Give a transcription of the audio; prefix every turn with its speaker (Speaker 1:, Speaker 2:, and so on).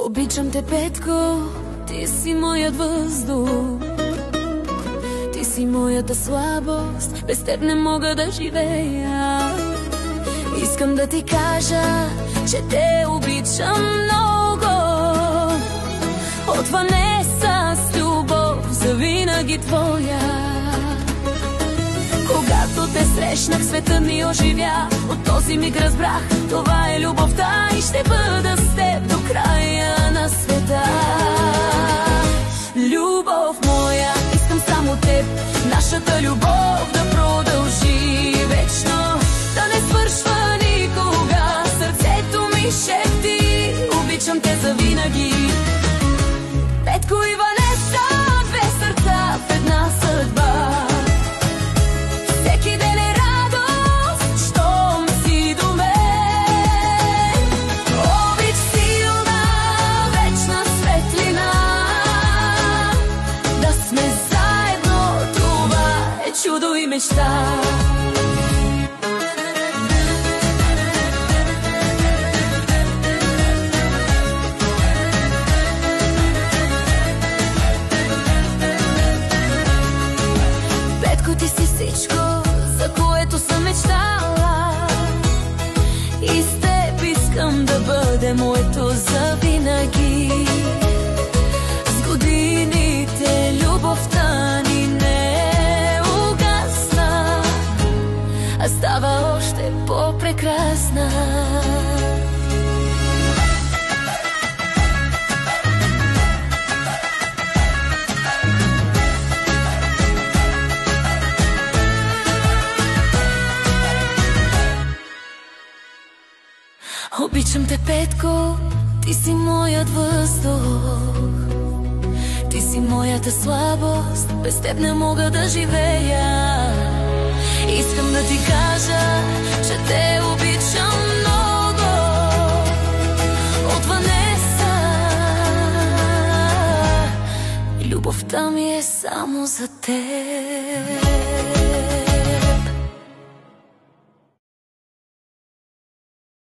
Speaker 1: Обичам те, Петко, ти си моят въздух. Ти си моята слабост, без теб не мога да живея. Искам да ти кажа, че те обичам много. От Ванеса с любов, завинаги твоя. Когато те срещнах, света ми оживя. От този миг разбрах, това е любовта и ще бъда с теб до края на света. Любов моя, искам само теб, нашата любов да продължи вечно, да не свършва никога. Сърцето ми шепти, обичам те завинаги. Петко и Ванеса, две сърца в една съдба. Чудо и мечта. Петко, ти си всичко, за което съм мечтала. И с теб искам да бъде моето завинаги. С годините любовта ни става още по-прекрасна. Обичам те, Петко, ти си моят въздух. Ти си моята слабост, без теб не мога да живея. Искам да ти кажа, че те обичам много. От Ванеса, любовта ми е само за теб.